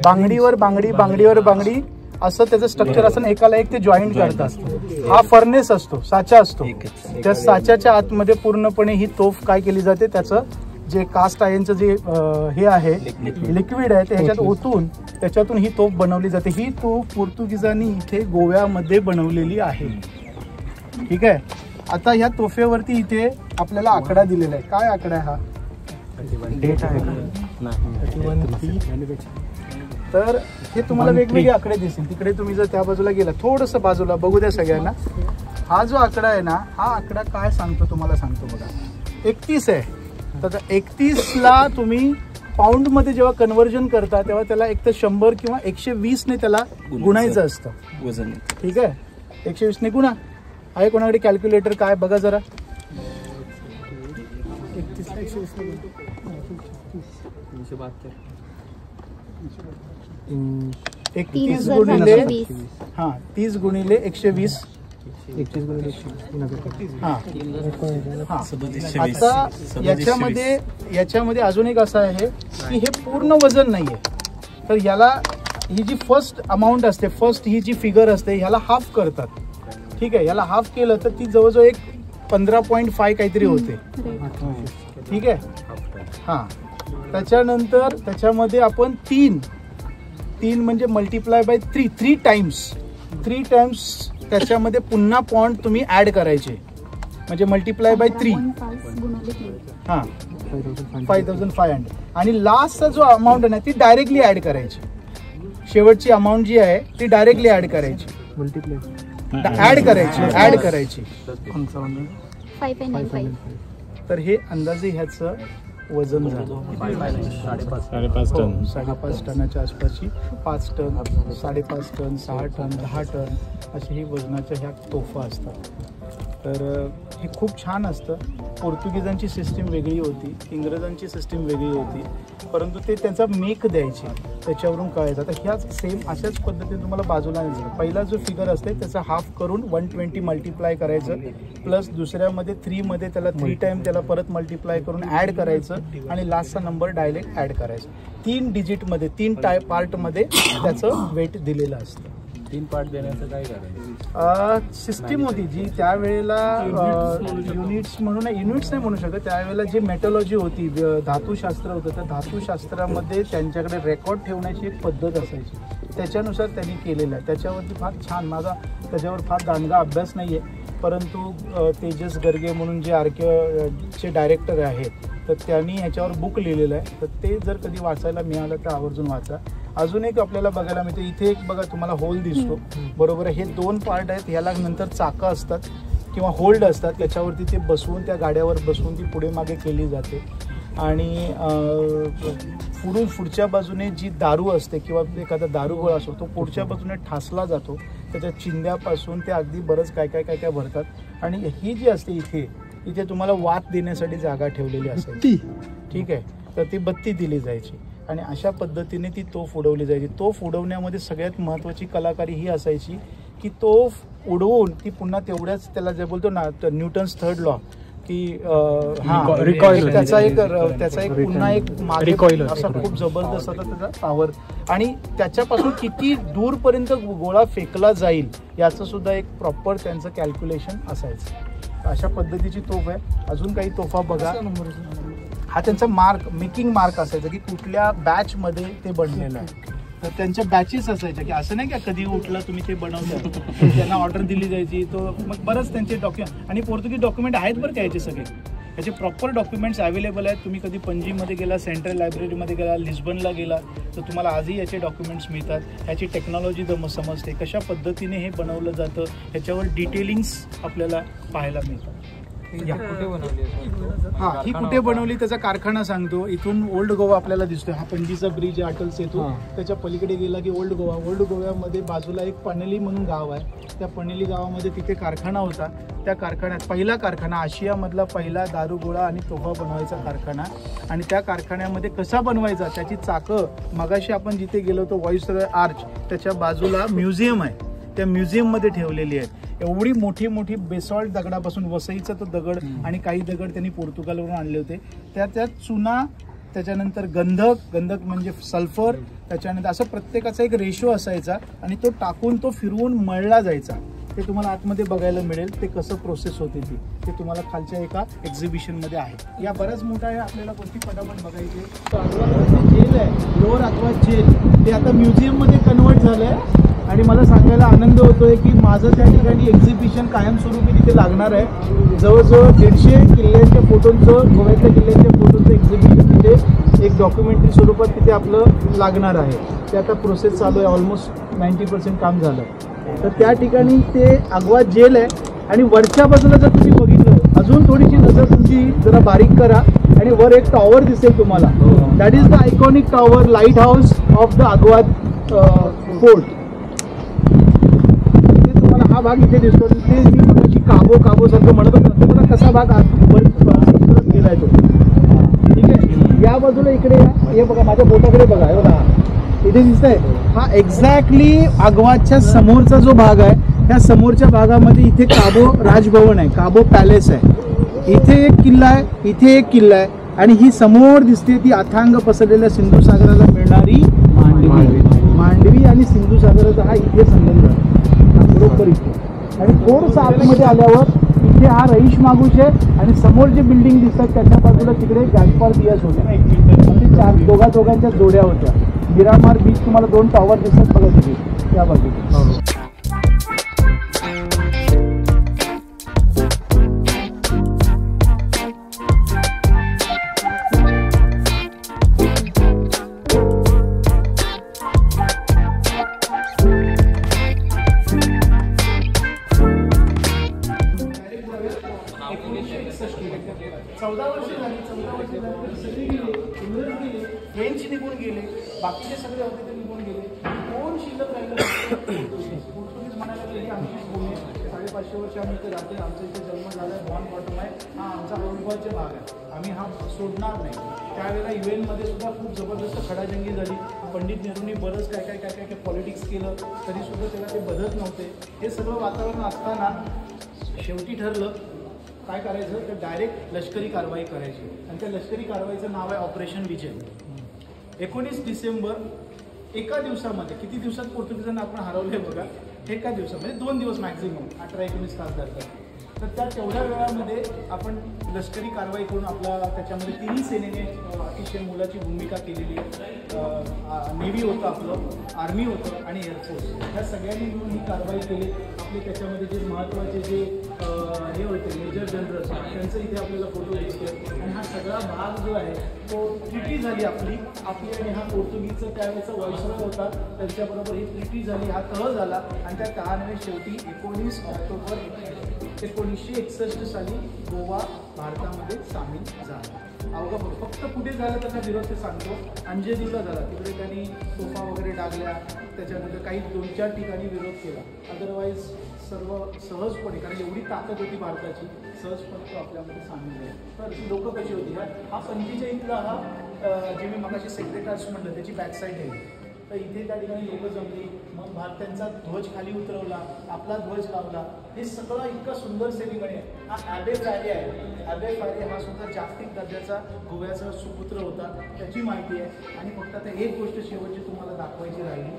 बांगडीवर बांगडी, बांगडीवर बांगडी असं त्याचं स्ट्रक्चर असं एकाला एक ते जॉईंट करतात। हा फर्नेस असतो, साचा असतो, त्या साच्याच्या आतमध्ये पूर्णपणे ही तोफ काय केली जाते, त्याचं जे कास्ट आयर्नचं जे हे आहे लिक्विड आहे ते ह्याच्यात ओतून त्याच्यातून ही तोफ बनवली जाते। ही तोफ पोर्तुगीजांनी इथे गोव्यामध्ये बनवलेली आहे। ठीक आहे, आता ह्या तोफेवरती इथे आपल्याला आकडा दिलेला आहे। काय आकडा आहे हा? डेट आहे तर हे तुम्हाला वेगवेगळे आकडे दिसतील। तिकडे तुम्ही जर त्या बाजूला गेला, थोडंसं बाजूला बघू द्या सगळ्यांना। हा जो आकडा आहे ना, हा आकडा काय सांगतो तुम्हाला सांगतो बघा, 31 आहे। तर 31ला तुम्ही पाऊंड मध्ये जेव्हा कन्व्हर्जन करता तेव्हा त्याला एक तर 100 किंवा 120 ने त्याला गुणायचं असतं वजन। ठीक आहे, 120 ने गुणा। आहे कोणाकडे कॅल्क्युलेटर? काय बघा जरा, 31 गुणिले 30 गुणिले 120 आता याच्यामध्ये अजून एक असं आहे की हे पूर्ण वजन नाहीये, तर याला ही जी फर्स्ट अमाऊंट असते, फर्स्ट ही जी फिगर असते ह्याला हाफ करतात। ठीक आहे, याला हाफ केलं तर ती जवळजवळ एक 15.5 काहीतरी होते। ठीक आहे, हा त्याच्यानंतर त्याच्यामध्ये आपण 3 म्हणजे मल्टिप्लाय बाय 3 टाइम्स त्याच्यामध्ये पुन्हा पॉइंट तुम्ही ऍड करायचे, म्हणजे मल्टिप्लाय बाय 3 हा 5500 आणि लास्टचा जो अमाऊंट आहे ना ती डायरेक्टली ऍड करायची। शेवटची अमाऊंट जी आहे ती डायरेक्टली ऍड करायची, ऍड करायची 595। तर हे अंदाजे ह्याचं वजन झालं 5.5 टनाच्या आसपासची, 5 टन, 5.5 टन, 6 टन, 10 टन असे ही वजनाच्या ह्या तोफा असतात। तर हे खूप छान असतं। पोर्तुगीजांची सिस्टीम वेगळी होती, इंग्रजांची सिस्टीम वेगळी होती, परंतु ते त्यांचा मेक द्यायचे, त्याच्यावरून कळायचं। आता ह्याच सेम अशाच पद्धतीने तुम्हाला बाजूला दिसतं। पहिला जो फिगर असते त्याचा हाफ करून 120 मल्टिप्लाय करायचं, प्लस दुसऱ्यामध्ये 3 मध्ये त्याला 3 टाइम त्याला परत मल्टिप्लाय करून ऍड करायचं आणि लास्टचा नंबर डायरेक्ट ऍड करायचा। 3 डिजिटमध्ये 3 पार्टमध्ये त्याचं वेट दिलेलं असतं। 3 पार्ट देण्याचं काय कारण? सिस्टीम होती जी त्यावेळेला युनिट्स म्हणून, युनिट्स नाही म्हणू शकत, त्यावेळेला जी मेटॉलॉजी होती, धातुशास्त्र होतं, त्या धातुशास्त्रामध्ये त्यांच्याकडे रेकॉर्ड ठेवण्याची एक पद्धत असायची, त्याच्यानुसार त्यांनी केलेलं आहे। त्याच्यावरती फार छान, माझा त्याच्यावर फार दांडगा अभ्यास नाही आहे, परंतु तेजस गर्गे म्हणून जे आर्किओचे डायरेक्टर आहेत तर त्यांनी ह्याच्यावर बुक लिहिलेलं आहे, तर ते जर कधी वाचायला मिळालं तर आवर्जून वाचा। अजून एक आपल्याला बघायला मिळते, इथे एक बघा तुम्हाला होल दिसतो, बरोबर आहे, हे 2 पार्ट आहेत, ह्याला नंतर चाकं असतात किंवा होल्ड असतात, त्याच्यावरती ते बसवून, त्या गाड्यावर बसवून ती पुढे मागे केली जाते। आणि पुढच्या बाजूने जी दारू असते किंवा एखादा दारूगोळा असतो तो पुढच्या बाजूने ठासला जातो, त्याच्या चिंध्यापासून ते अगदी बरंच काय भरतात। आणि ही जी असते इथे तुम्हाला वात देण्यासाठी जागा ठेवलेली असायची। ठीक आहे, तर ती बत्ती दिली जायची आणि अशा पद्धतीने ती तोफ उडवली जायची। तोफ उडवण्यामध्ये सगळ्यात महत्त्वाची कलाकारी ही असायची की तोफ उडवून ती पुन्हा तेवढ्याच, त्याला जे बोलतो ना न्यूटन्स थर्ड लॉ की त्याचा एक पुन्हा एक मागे असा खूप जबरदस्त होता त्याचा पॉवर, आणि त्याच्यापासून किती दूरपर्यंत गोळा फेकला जाईल याचं सुद्धा एक प्रॉपर त्यांचं कॅल्क्युलेशन असायचं। अशा पद्धतीची तोफ आहे। अजून काही तोफा बघा, हा त्यांचा मेकिंग मार्क असायचा की कुठल्या बॅच मध्ये ते बनलेलं आहे, तर त्यांच्या बॅचेस असायच्या की असं नाही का कधी उठलं तुम्ही ते बनवलं, त्यांना ऑर्डर दिली जायची, तो मग बरंच त्यांचे डॉक्युमेंट, आणि पोर्तुगीज डॉक्युमेंट आहेत बरं काय सगळे, त्याचे प्रॉपर डॉक्युमेंट्स अवेलेबल आहेत। तुम्ही कधी पणजीमध्ये गेला, सेंट्रल लायब्ररीमध्ये गेला, लिस्बनला गेला तर तुम्हाला आजही याचे डॉक्युमेंट्स मिळतात, ह्याची टेक्नॉलॉजी समजते, कशा पद्धतीने हे बनवलं जातं, ह्याच्यावर डिटेलिंग्स आपल्याला पाहायला मिळतात। हा, ही कुठे बनवली त्याचा कारखाना सांगतो। इथून ओल्ड गोवा आपल्याला दिसतोय, हा पणजीचा ब्रिज अटल सेतू, त्याच्या पलीकडे गेला की ओल्ड गोव्यामध्ये बाजूला एक पनेली म्हणून गाव आहे, त्या पनेली गावामध्ये तिथे कारखाना होता। त्या कारखान्यात पहिला कारखाना, आशियामधला पहिला दारूगोळा आणि तोफा बनवायचा कारखाना, आणि त्या कारखान्यामध्ये कसा बनवायचा त्याची चाकं, मगाशी आपण जिथे गेलो होतो व्हॉइसरॉय आर्च, त्याच्या बाजूला म्युझियम आहे, त्या म्युझियममध्ये ठेवलेली आहे। एवढी मोठी बेसॉल्ट दगडापासून, वसईचा तो दगड आणि काही दगड त्यांनी पोर्तुगालवरून आणले होते, त्या चुना त्याच्यानंतर गंधक म्हणजे सल्फर, त्याच्यानंतर असं प्रत्येकाचा एक रेशो असायचा आणि तो टाकून तो फिरवून मळला जायचा. ते तुम्हाला आतमध्ये बघायला मिळेल ते कसं प्रोसेस होते ते तुम्हाला खालच्या एका एक्झिबिशनमध्ये आहे. या बऱ्याच मोठा आहे, आपल्याला कोणती पटापट बघायची. जेल आहे, लोअर अथवा जेल, ते आता म्युझियममध्ये कन्वर्ट झालं आहे आणि मला सांगायला आनंद होतोय की माझं त्या ठिकाणी एक्झिबिशन कायमस्वरूपी तिथे लागणार आहे. जवळजवळ 150 किल्ल्यांच्या फोटोंचं, गोव्यातल्या किल्ल्यांच्या फोटोंचं एक्झिबिशन तिथे एक डॉक्युमेंटरी स्वरूपात तिथे आपलं लागणार आहे. ते आता प्रोसेस चालू आहे, ऑलमोस्ट 90% काम झालं. तर त्या ठिकाणी ते आग्वा जेल आहे आणि वरच्या बाजूला जर तुम्ही बघितलं, अजून थोडीशी नजर तुमची जरा बारीक करा आणि वर एक टॉवर दिसेल तुम्हाला. That is the iconic tower, lighthouse of the Aguada fort. हा भाग इथे दिसतो. ते मी मगाशी काबो सारखं म्हणत होतो, तो मला कसा भाग गेलाय तो. ठीक आहे, या बाजूला इकडे हे बघा, माझ्या बोटाकडे बघा, हे बघा इथे दिसतंय. हा एक्झॅक्टली आग्वाच्या समोरचा जो भाग आहे, त्या समोरच्या भागामध्ये इथे काबो राजभवन आहे, काबो पॅलेस आहे. इथे एक किल्ला आहे, इथे एक किल्ला आहे आणि ही समोर दिसते ती अथांग पसरलेल्या सिंधू सागराला मिळणारी मांडवी आणि सिंधू सागराचा हा इथे संबंध आहे बरोबर इथे. आणि थोडंसं आतमध्ये आल्यावर इथे हा रईश मागूश आहे आणि समोर जे बिल्डिंग दिसतात त्याच्या बाजूला तिकडे गॅसपार दियास होत्या. म्हणजे दोघांच्या जोड्या होत्या. मिरामार बीच तुम्हाला 2 टॉवर दिसतात बघा तिथे त्या बाजूला. फ्रेंच निघून गेले, बाकीचे सगळे होते ते निघून गेले. कोण शिल्लक राहिलं? पोर्तुगीज म्हणायला गेली आमचीच भूमी आहे, 550 वर्ष आम्ही इथे राहते, आमचा इथे जन्म झाला आहे, बॉर्न बॉटम आहे, हा आमचा अविभाज्य भाग आहे, आम्ही हा सोडणार नाही. त्यावेळेला UN सुद्धा खूप जबरदस्त खडाजंगी झाली. पंडित नेहरूंनी बरंच काय पॉलिटिक्स केलं, तरीसुद्धा त्याला ते बदलत नव्हते. हे सगळं वातावरण असताना शेवटी ठरलं काय करायचं, तर डायरेक्ट लष्करी कारवाई करायची. आणि त्या लष्करी कारवाईचं नाव आहे ऑपरेशन विजय. 19 डिसेंबर, एका दिवसामध्ये, किती दिवसात पोर्तुगीजांना आपण हरवले बघा, एका दिवसामध्ये 2 दिवस मॅक्झिमम, 18-19 तास जातात. तर त्या तेवढ्या वेळामध्ये आपण लष्करी कारवाई करून आपला त्याच्यामध्ये तिन्ही सेनेने अतिशय मोलाची भूमिका केलेली. नेव्ही होतं आपलं, आर्मी होतं आणि एअरफोर्स, ह्या सगळ्यांनी मिळून ही कारवाई केली. आपले त्याच्यामध्ये जे महत्त्वाचे जे हे होते मेजर जनरल्स, त्यांचं इथे आपल्याला फोटो दिसतो. आणि हा सगळा भाग जो आहे तो ट्रिटी झाली आपली आणि हा पोर्तुगीजचा त्यावेळेचा व्हाईसरॉय होता, त्यांच्याबरोबर ही ट्रिटी झाली, हा तह झाला. आणि त्या तहाने शेवटी 19 ऑक्टोबर 1961 साली गोवा भारतामध्ये सामील झाला. अवघा फक्त कुठे झालं त्याचा विरोध ते सांगतो. अंजेरीला झाला, तिकडे त्यांनी तोफा वगैरे टाकल्या, त्याच्यानंतर काही 2-4 ठिकाणी विरोध केला. अदरवाईज सर्व सहजपणे, कारण एवढी ताकद होती भारताची, सहजपणे तो आपल्यामध्ये सामील झाला. तर ही लोकं कशी होती, हा 45ला हा जे मी मगाशी सेक्रेटरीज म्हटलं त्याची बॅकसाईड आहे. तर इथे त्या ठिकाणी लोकं जमली, मग त्यांचा ध्वज खाली उतरवला, आपला ध्वज लावला. हे सगळं इतकं सुंदर सेरेमनी आहे. हा ॲबे फॅरे आहे. ॲबे फॅरे हा सुद्धा जागतिक दर्जाचा गोव्याचा सुपुत्र होता, त्याची माहिती आहे. आणि फक्त आता एक गोष्ट शेवटची तुम्हाला दाखवायची राहिली.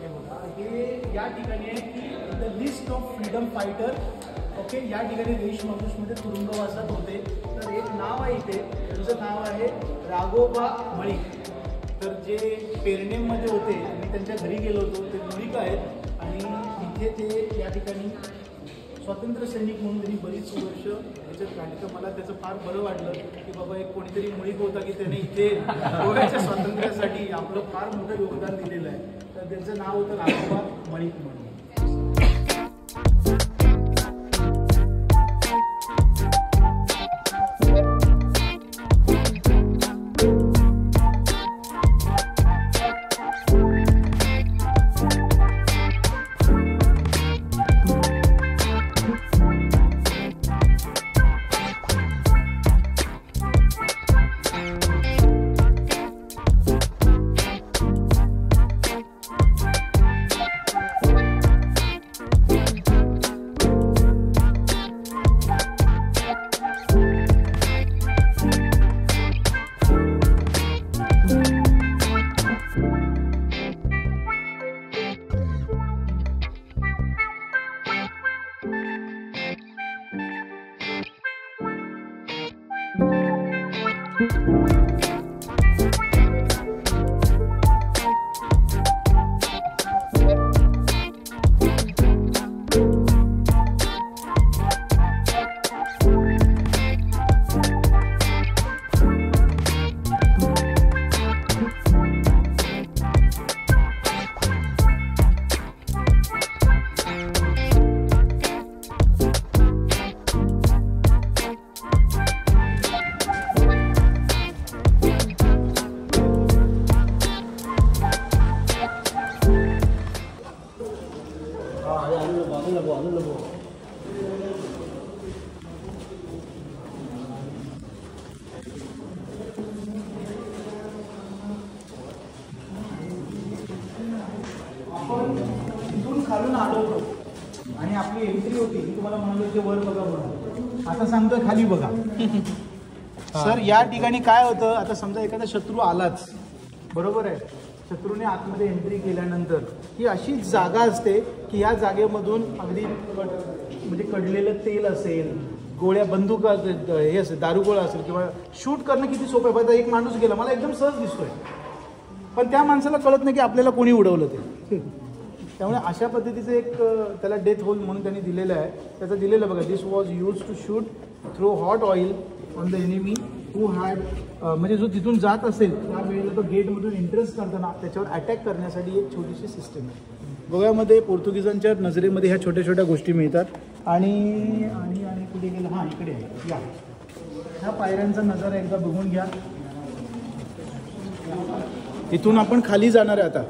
हे बघा, हे या ठिकाणी आहे की the list of freedom fighter. Okay, या ठिकाणी रईश मागूशमध्ये तुरुंगवासात होते. तर एक नाव आहे इथे, त्याचं नाव आहे राघोबा मळीक. तर जे पेरनेममध्ये होते, मी त्यांच्या घरी गेलो होतो, ते मळीक आहेत. आणि इथे ते या ठिकाणी स्वातंत्र्य सैनिक म्हणून त्यांनी बरीच वर्ष याच्यात काढली. तर मला त्याचं फार बरं वाटलं की बाबा एक कोणीतरी मळीक होता की त्याने इथे गोव्याच्या स्वातंत्र्यासाठी आपलं फार मोठं योगदान दिलेलं आहे. तर त्यांचं नाव होतं राघोबा मळीक म्हणून. इथून खालून आलो होतो आणि आपली एंट्री होती ती तुम्हाला म्हणालो ते वर बघा बघा. आता सांगतोय खाली बघा. सर या ठिकाणी काय होतं, आता समजा एखादा शत्रू आलाच, बरोबर आहे, शत्रूने आतमध्ये एंट्री केल्यानंतर ही अशी जागा असते की या जागेमधून अगदी म्हणजे कडलेलं तेल असेल, गोळ्या बंदुका हे असेल, दारुगोळा असेल किंवा शूट करणं किती सोपं आहे. बघा एक माणूस गेला, मला एकदम सहज दिसतोय, पण त्या माणसाला कळत नाही की आपल्याला कोणी उडवलं ते. त्यामुळे अशा पद्धतीचं एक त्याला डेथ होल म्हणून त्यांनी दिलेलं आहे. त्याचं दिलेलं बघा, this was used to shoot through hot oil on the enemy who had, म्हणजे जो तिथून जात असेल त्यावेळेला तो गेटमधून एंट्रन्स करताना त्याच्यावर अटॅक करण्यासाठी एक छोटीशी सिस्टम आहे. गोव्यामध्ये पोर्तुगीजांच्या नजरेमध्ये ह्या छोट्या छोट्या गोष्टी मिळतात. आणि आणि आणि कुठे गेलं, हां इकडे आहे, या ह्या पायऱ्यांचा नजारा एकदा बघून घ्या. इथून आपण खाली जाणार आहे आता.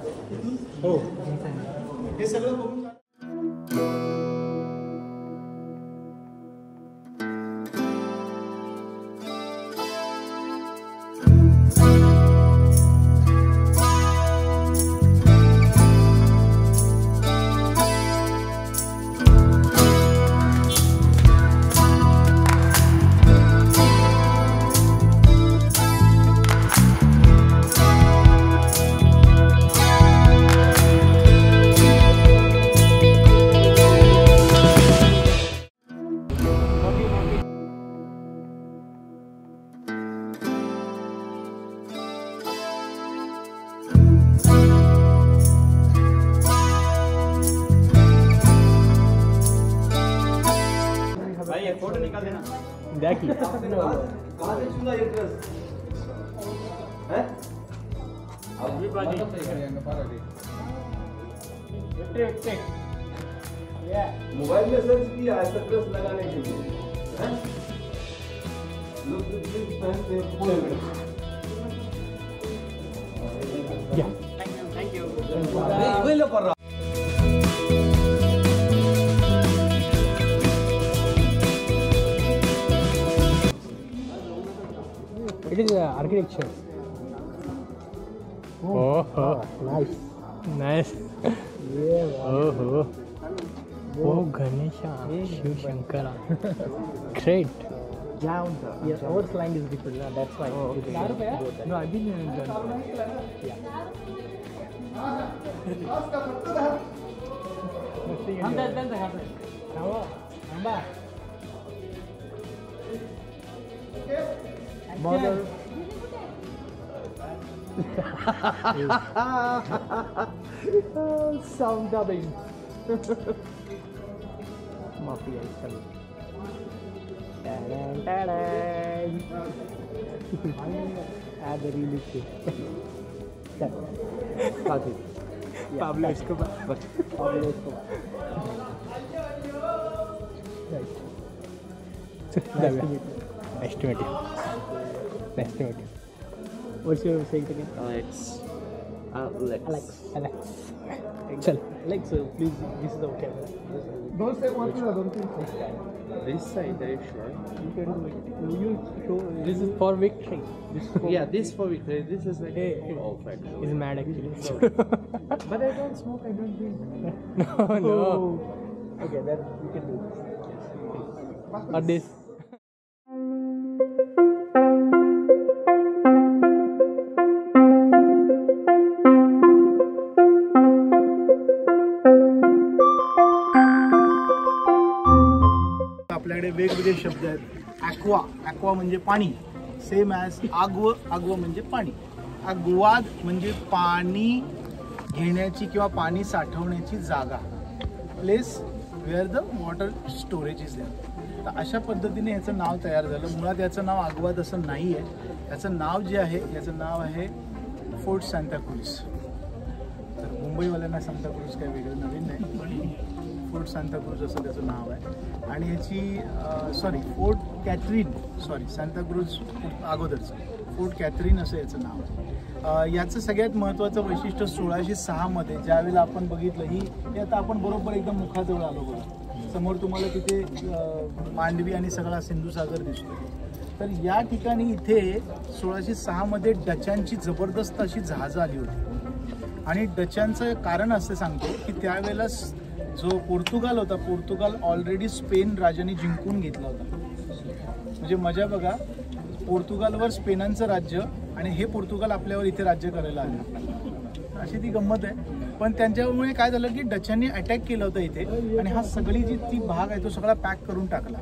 हो, हे सगळं बघून फोटो निकाल देना. द्या की. मोबाइल में सर्च किया एक्ट्रेस लगाने के लिए. Thank you. It is architecture. Oh, nice. Yeah. Oh, Ganesha, Shiv Shankara. Great. Yeah, our slang is different. That's why. Oh, okay. No, I've been in Ghana. Yeah. Mother. Sound dubbing. Mafia is coming. Add the realistic. Pablo Escobar. Pablo Escobar. Right. Nice to meet you. Nice to meet you. What's your saying again? Alex. Chal. Alex, please, this is our camera. don't say one thing, don't think. This side, are you sure? You can do it. You show. This is for victory. Yeah, this for victory. This is like off actually. He's mad actually. But I don't smoke. I don't drink. No. Okay, then you can do this. Or this. आपल्याकडे वेगवेगळे शब्द आहेत. Aqua, aqua म्हणजे पाणी, same as आगव, आगव म्हणजे पाणी. आग्वाद म्हणजे पाणी घेण्याची किंवा पाणी साठवण्याची जागा, place where the water storage is there. तर अशा पद्धतीने याचं नाव तयार झालं. मुळात याचं नाव आग्वाद असं नाही आहे. याचं नाव जे आहे, याचं नाव आहे फोर्ट सांताक्रूज. तर मुंबईवाल्यांना सांताक्रूज काही वेगळं नवीन नाही, पण फोर्ट सांताक्रूज असं त्याचं नाव आहे. आणि याची फोर्ट कॅथरीन, सांताक्रूज अगोदरचं फोर्ट कॅथरीन असं याचं नाव आहे. याचं सगळ्यात महत्त्वाचं वैशिष्ट्य 1606 मध्ये ज्यावेळेला आपण बघितलं, ही आता आपण बरोबर एकदम मुखाजवळ आलो बघा, समोर तुम्हाला तिथे मांडवी आणि सगळा सिंधुसागर दिसतो. तर या ठिकाणी इथे 1606 मध्ये डचांची जबरदस्त अशी जहाजं आली होती. आणि डचांचं कारण असं सांगतो की त्यावेळेला जो पोर्तुगाल होता, पोर्तुगाल ऑलरेडी स्पेन राजाने जिंकून घेतला होता. म्हणजे मजा बघा, पोर्तुगालवर स्पेनांचं राज्य आणि हे पोर्तुगाल आपल्यावर इथे राज्य करायला आले, अशी ती गंमत आहे. पण त्यांच्यामुळे काय झालं की डचांनी अटॅक केलं होतं इथे आणि हा सगळी जी ती भाग आहे तो सगळा पॅक करून टाकला.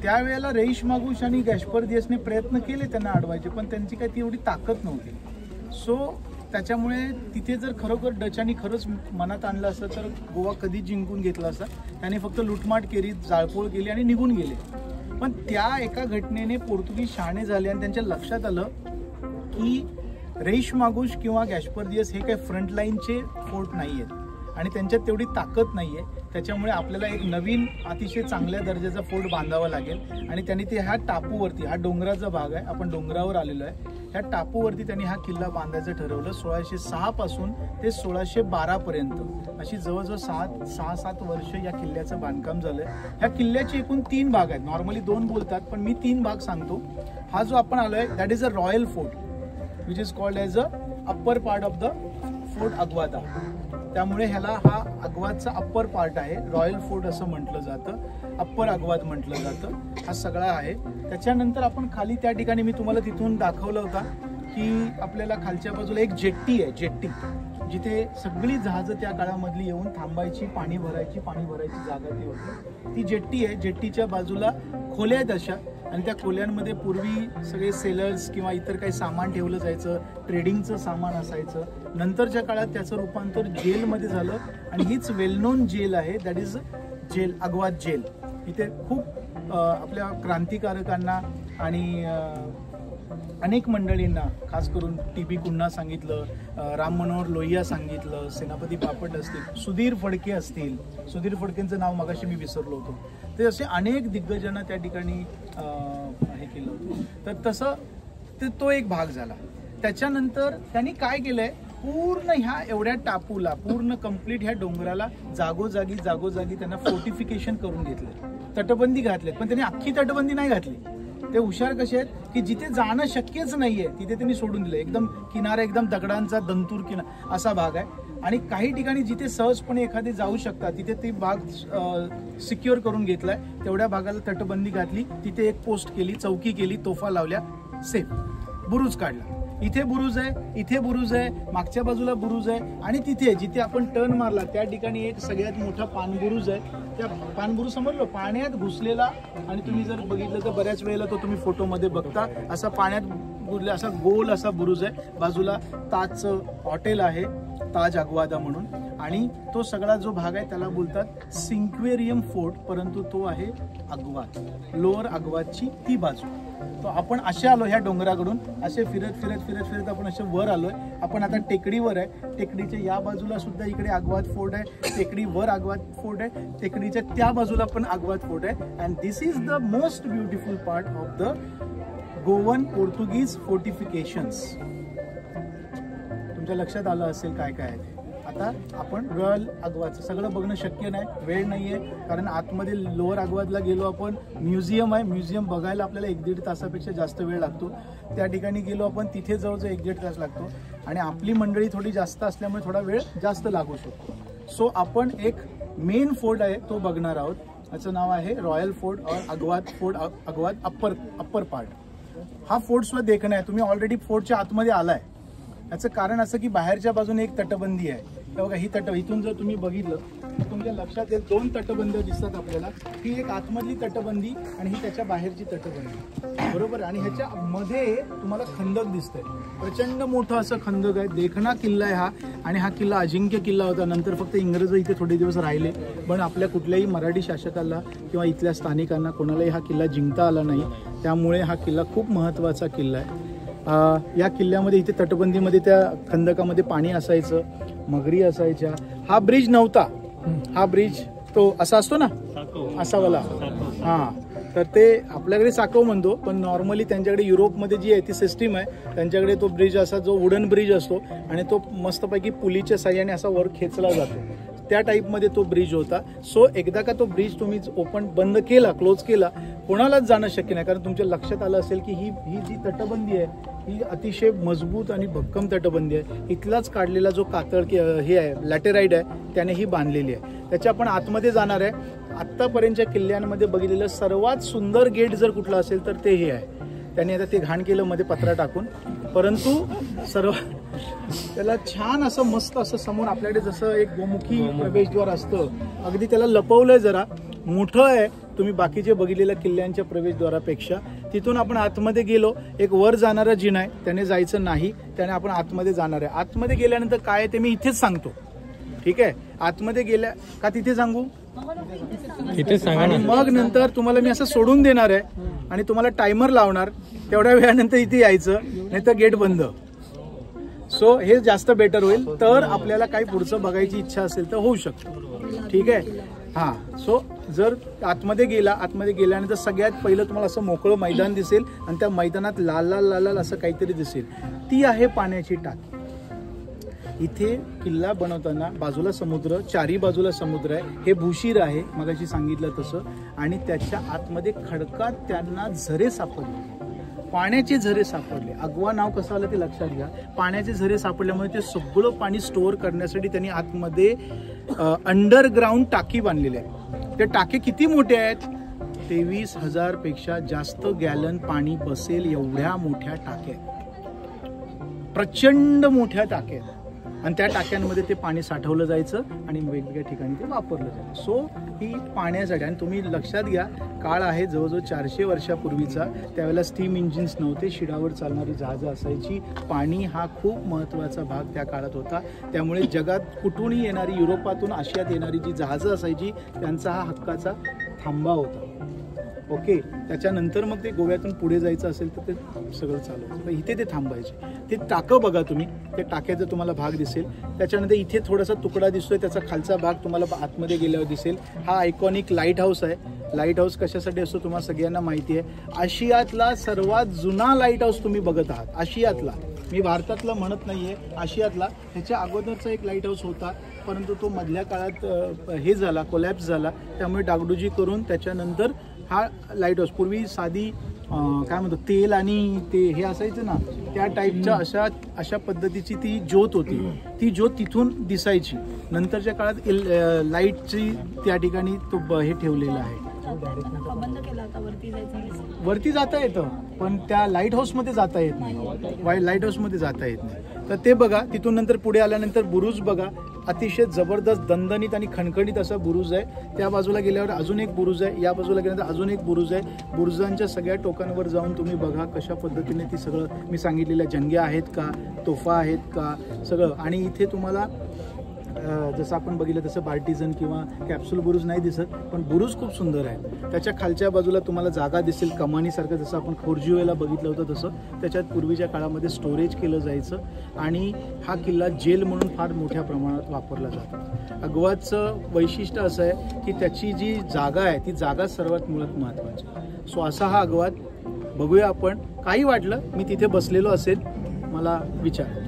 त्यावेळेला रईस मागुस आणि गॅस्पर दियसने प्रयत्न केले त्यांना अडवायचे, पण त्यांची काही तेवढी ताकद नव्हती. सो त्याच्यामुळे तिथे जर खरोखर डचांनी खरंच मनात आणलं असतं तर गोवा कधी जिंकून घेतला असता. त्यांनी फक्त लुटमाट केली, जाळपोळ केली आणि निघून गेले. पण त्या एका घटनेने पोर्तुगीज शहाणे झाले आणि त्यांच्या लक्षात आलं की रईस मागुस किंवा गॅस्पर दियस हे काही फ्रंटलाईनचे फोर्ट नाही आहेत आणि त्यांच्यात तेवढी ताकद नाही आहे. त्याच्यामुळे आपल्याला एक नवीन अतिशय चांगल्या दर्जाचा फोर्ट बांधावा लागेल. आणि त्यांनी ते ह्या टापूवरती, हा डोंगराचा भाग आहे, आपण डोंगरावर आलेलो आहे, ह्या टापूवरती त्यांनी हा किल्ला बांधायचं ठरवलं. 1606 पासून ते 1612 पर्यंत अशी जवळजवळ 6-7 वर्ष या किल्ल्याचं बांधकाम झालंय. ह्या किल्ल्याचे एकूण 3 भाग आहेत. नॉर्मली 2 बोलतात, पण मी 3 भाग सांगतो. हा जो आपण आलोय that is a royal fort which is called as a upper part of the fort Aguada. त्यामुळे ह्याला हा अग्वादचा अप्पर पार्ट आहे. रॉयल फोर्ट असं म्हटलं जातं, अप्पर अग्वाद म्हटलं जातं. हा सगळा आहे. त्याच्यानंतर आपण खाली त्या ठिकाणी मी तुम्हाला तिथून दाखवलं होता की आपल्याला खालच्या बाजूला एक जेट्टी आहे, जेट्टी, जिथे सगळी जहाजं त्या काळामधली येऊन थांबायची, पाणी भरायची जागा ती होती. ती जेट्टी आहे. जेट्टीच्या बाजूला खोल्या आहेत अशा, आणि त्या खोल्यांमध्ये पूर्वी सगळे सेलर्स किंवा इतर काही सामान ठेवलं जायचं, ट्रेडिंगचं सामान असायचं. नंतरच्या काळात त्याचं रूपांतर जेलमध्ये झालं आणि हीच वेल नोन जेल आहे, दॅट इज जेल, अग्वाद जेल. इथे खूप आपल्या क्रांतिकारकांना आणि अनेक मंडळींना, खास करून टी.बी. कुन्हा सांगितलं, राम मनोहर लोहिया सांगितलं, सेनापती बापट असतील, सुधीर फडके असतील, सुधीर फडकेंचं नाव मगाशी मी विसरलो होतो, ते असे अनेक दिग्गजांना त्या ठिकाणी हे केलं होतं. तर तसं तो एक भाग झाला. त्याच्यानंतर त्यांनी काय केलंय, पूर्ण ह्या एवढ्या टापूला, पूर्ण कंप्लीट ह्या डोंगराला जागोजागी त्यांना फोर्टिफिकेशन करून घेतलं, तटबंदी घातली. पण त्यांनी अख्खी तटबंदी नाही घातली. ते हुशार कसे आहेत की जिथे जाणं शक्यच नाहीये तिथे त्यांनी सोडून दिलं. एकदम किनारा, एकदम दगडांचा दंतूर किनारा असा भाग आहे. आणि काही ठिकाणी जिथे सहजपणे एखादे जाऊ शकतात तिथे ते भाग सिक्युअर करून घेतलाय. तेवढ्या भागाला तटबंदी घातली, तिथे एक पोस्ट केली, चौकी केली, तोफा लावल्या, सेफ. बुरुज काढला. इथे बुरुज आहे, इथे बुरुज आहे, मागच्या बाजूला बुरुज आहे, आणि तिथे जिथे आपण टर्न मारला त्या ठिकाणी एक सगळ्यात मोठा पानबुरुज आहे. त्या पानबुरुज समजलो पाण्यात घुसलेला, आणि तुम्ही जर बघितलं तर बऱ्याच वेळेला तो तुम्ही फोटोमध्ये बघता, असा पाण्यात घुसले असा गोल असा बुरुज आहे. बाजूला ताजचं हॉटेल आहे, ताज अग्वादा म्हणून, आणि तो सगळा जो भाग आहे त्याला बोलतात सिंक्वेरियम फोर्ट, परंतु तो आहे अग्वाद, लोअर अग्वादची ती बाजू. तो आपण असे आलो ह्या डोंगराकडून, असे फिरत आपण असे वर आलोय. आपण आता टेकडीवर आहे. टेकडीच्या या बाजूला सुद्धा इकडे अग्वाद फोर्ट आहे, टेकडीवर अग्वाद फोर्ट आहे, टेकडीच्या त्या बाजूला पण अग्वाद फोर्ट आहे. And this is the most beautiful part of the Goan Portuguese fortifications. तुमच्या लक्षात आलं असेल काय काय आहे ते. आता आपण रॉयल अग्वादचं सगळं बघणं शक्य नाही, वेळ नाहीये, कारण आतमध्ये लोअर अग्वादला गेलो आपण, म्युझियम आहे. म्युझियम बघायला आपल्याला 1-1.5 तासापेक्षा जास्त वेळ लागतो. त्या ठिकाणी गेलो आपण, तिथे जवळजवळ 1-1.5 तास लागतो, आणि आपली मंडळी थोडी जास्त असल्यामुळे थोडा वेळ जास्त लागू शकतो. सो आपण एक मेन फोर्ट आहे तो बघणार आहोत. याचं नाव आहे रॉयल फोर्ट और अग्वाद फोर्ट, अग्वाद अप्पर पार्ट. हा फोर्ट सुद्धा देखणं आहे. तुम्ही ऑलरेडी फोर्टच्या आतमध्ये आलाय. याचं कारण असं की बाहेरच्या बाजूने एक तटबंदी आहे. बघा ही इथून जर तुम्ही बघितलं तर तुमच्या लक्षात येईल 2 तटबंदी दिसतात आपल्याला. ही एक आतमधली तटबंदी आणि ही त्याच्या बाहेरची तटबंदी, बरोबर. आणि ह्याच्या मध्ये तुम्हाला खंदक दिसतंय, प्रचंड मोठं असं खंदक आहे. देखणा किल्ला आहे हा, आणि हा किल्ला अजिंक्य किल्ला होता. नंतर फक्त इंग्रज इथे थोडे दिवस राहिले, पण आपल्या कुठल्याही मराठी शासकाला किंवा इथल्या स्थानिकांना कोणालाही हा किल्ला जिंकता आला नाही. त्यामुळे हा किल्ला खूप महत्त्वाचा किल्ला आहे. या किल्ल्यामध्ये इथे तटबंदीमध्ये त्या खंदकामध्ये पाणी असायचं, मगरी असायच्या. हा ब्रिज नव्हता, हा ब्रिज तो असा असतो ना, असावाला, हां. तर ते आपल्याकडे साकव म्हणतो, पण नॉर्मली त्यांच्याकडे युरोपमध्ये जी आहे ती सिस्टीम आहे. त्यांच्याकडे तो ब्रिज असा जो वुडन ब्रिज असतो, आणि तो मस्तपैकी पुलीच्या साह्याने असा वर खेचला जातो. त्या टाईपमध्ये तो ब्रिज होता. सो एकदा का तो ब्रिज तुम्ही बंद केला, क्लोज केला, कोणालाच जाणं शक्य नाही. कारण तुमच्या लक्षात आलं असेल की ही जी तटबंदी आहे ही अतिशय मजबूत आणि भक्कम तटबंदी आहे. इथलाच काढलेला जो कातळ हे आहे, लॅटेराइड आहे, त्याने ही बांधलेली आहे. त्याच्या आपण आतमध्ये जाणार आहे. आत्तापर्यंतच्या किल्ल्यांमध्ये बघितलेलं सर्वात सुंदर गेट जर कुठलं असेल तर ते हे आहे. त्याने आता ते घाण केलं मध्ये पत्रा टाकून, परंतु त्याला छान असं मस्त असं समोर आपल्याकडे जसं एक गोमुखी प्रवेशद्वार असतं, अगदी त्याला लपवलंय, जरा मोठं आहे तुम्ही बाकीचे बघितलेल्या किल्ल्यांच्या प्रवेशद्वारापेक्षा. तिथून आपण आतमध्ये गेलो, एक वर जाणारा जिना आहे, त्याने जायचं नाही, त्याने आपण आतमध्ये जाणार आहे. आतमध्ये गेल्यानंतर काय आहे ते मी इथेच सांगतो, ठीक आहे? आतमध्ये गेल्या का तिथे सांगू, तिथे सांगा. आणि मग नंतर तुम्हाला मी असं सोडून देणार आहे आणि तुम्हाला टायमर लावणार, तेवढ्या वेळानंतर इथे यायचं, नाही तर गेट बंद. सो हे जास्त बेटर होईल. तर आपल्याला काही पुढचं बघायची इच्छा असेल तर होऊ शकतं, ठीक आहे? हां, सो जर आतमध्ये गेल्यानंतर सगळ्यात पहिलं तुम्हाला असं मोकळं मैदान दिसेल आणि त्या मैदानात लाल लाल लाल लाल असं काहीतरी दिसेल, ती आहे पाण्याची टाकी. इथे किल्ला बनवताना बाजूला समुद्र, चारी बाजूला समुद्र आहे. हे भूशीर आहे मगाशी सांगितलं तसं, आणि त्याच्या आतमध्ये खडकात त्यांना झरे सापडले, पाण्याचे झरे सापडले. अगवा नाव कसं आलं ते लक्षात घ्या. पाण्याचे झरे सापडल्यामुळे ते सगळं पाणी स्टोअर करण्यासाठी त्यांनी आतमध्ये अंडरग्राऊंड टाकी बांधलेली आहे. ते टाके किती मोठे आहेत, 23,000 पेक्षा जास्त गॅलन पाणी बसेल एवढ्या मोठ्या टाक्या, प्रचंड मोठ्या टाक्या आहेत. आणि त्या टाक्यांमध्ये ते पाणी साठवलं जायचं आणि वेगवेगळ्या ठिकाणी ते वापरलं जायचं. सो ही पाण्यासाठी, आणि तुम्ही लक्षात घ्या काळ आहे जवळजवळ 400 वर्षापूर्वीचा, त्यावेळेला स्टीम इंजिन्स नव्हते, शिडावर चालणारी जहाजं असायची. पाणी हा खूप महत्त्वाचा भाग त्या काळात होता. त्यामुळे जगात कुठूनही येणारी, युरोपातून आशियात येणारी जी जहाजं असायची त्यांचा हा हक्काचा थांबा होता. ओके, त्याच्यानंतर मग ते गोव्यातून पुढे जायचं असेल तर ते सगळं चालू होतं. इथे ते थांबायचे. ते टाकं बघा तुम्ही, ते टाक्याचा तुम्हाला भाग दिसेल. त्याच्यानंतर इथे थोडासा तुकडा दिसतोय, त्याचा खालचा भाग तुम्हाला आतमध्ये गेल्यावर दिसेल. हा आयकॉनिक लाईट हाऊस आहे. लाईट हाऊस कशासाठी असतो तुम्हाला सगळ्यांना माहिती आहे. आशियातला सर्वात जुना लाईट हाऊस तुम्ही बघत आहात, आशियातला. मी भारतातला म्हणत नाहीये, आशियातला. ह्याच्या अगोदरचा एक लाईट हाऊस होता, परंतु तो मधल्या काळात हे झाला, कोलॅप्स झाला. त्यामुळे डागडुजी करून त्याच्यानंतर हा लाईट हाऊस, पूर्वी साधी काय म्हणतो तेल आणि ते हे असायचं ना, त्या टाईपच्या अशा पद्धतीची ती ज्योत होती. ती ज्योत तिथून दिसायची. नंतरच्या काळात लाईटची त्या ठिकाणी तो हे ठेवलेला आहे. वरती जाता येतं, पण त्या लाईट हाऊसमध्ये जाता येत नाही, लाईट हाऊसमध्ये जाता येत नाही. तर ते बघा. तिथून नंतर पुढे आल्यानंतर बुरुज बघा, अतिशय जबरदस्त दणदणीत आणि खणखणीत असा बुरुज आहे. त्या बाजूला गेल्यावर अजून एक बुरुज आहे, या बाजूला गेल्यानंतर अजून एक बुरुज आहे. बुरुजांच्या सगळ्या टोकांवर जाऊन तुम्ही बघा कशा पद्धतीने ती सगळं मी सांगितलेल्या जंग्या आहेत का, तोफा आहेत का, सगळं. आणि इथे तुम्हाला जसं आपण बघितलं तसं पार्टिझन किंवा कॅप्सूल बुरुज नाही दिसत, पण बुरुज खूप सुंदर आहे. त्याच्या खालच्या बाजूला तुम्हाला जागा दिसेल कमानीसारखं, जसं आपण खोरजीवेला बघितलं होतं तसं. त्याच्यात पूर्वीच्या काळामध्ये स्टोरेज केलं जायचं. आणि हा किल्ला जेल म्हणून फार मोठ्या प्रमाणात वापरला जातो. अगवाचं वैशिष्ट्य असं आहे की त्याची जी जागा आहे ती जागा सर्वात मुळात महत्त्वाची. सो असा हा अगवात. बघूया आपण. काही वाटलं मी तिथे बसलेलो असेल, मला विचार.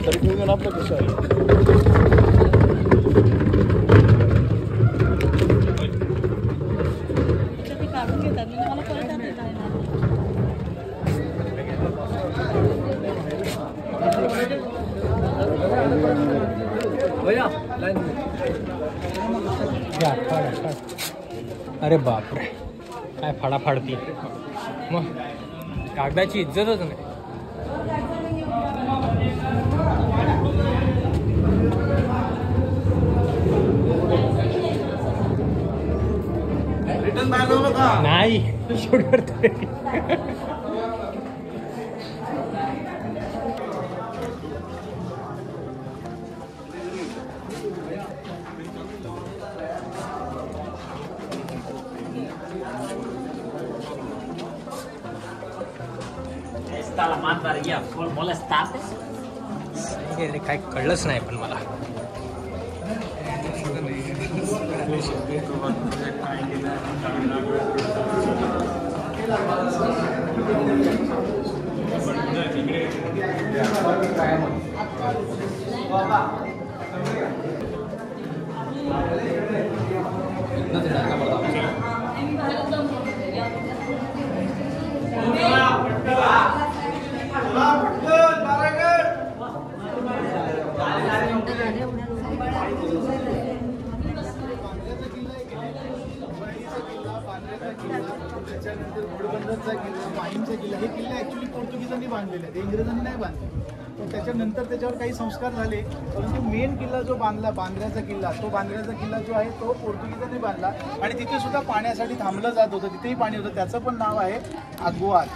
तरी घेऊन आपलं कसं आहे. अरे बापरे, काय फाडाफाडती. मग कागदाची इज्जतच नाही. नाही शूट करतोय. काय कळलंच नाही पण मला. त्याच्यानंतर घोडबंदरचा किल्ला, माहीमचा किल्ला, हे किल्ले ॲक्च्युली पोर्तुगीजांनी बांधलेले आहेत, इंग्रजांनी नाही बांधले. पण त्याच्यानंतर त्याच्यावर काही संस्कार झाले, परंतु मेन किल्ला जो बांद्र्याचा किल्ला जो आहे तो पोर्तुगीजांनी बांधला आणि तिथे सुद्धा पाण्यासाठी थांबलं जात होतं, तिथेही पाणी होतं. त्याचं पण नाव आहे आग्वाद.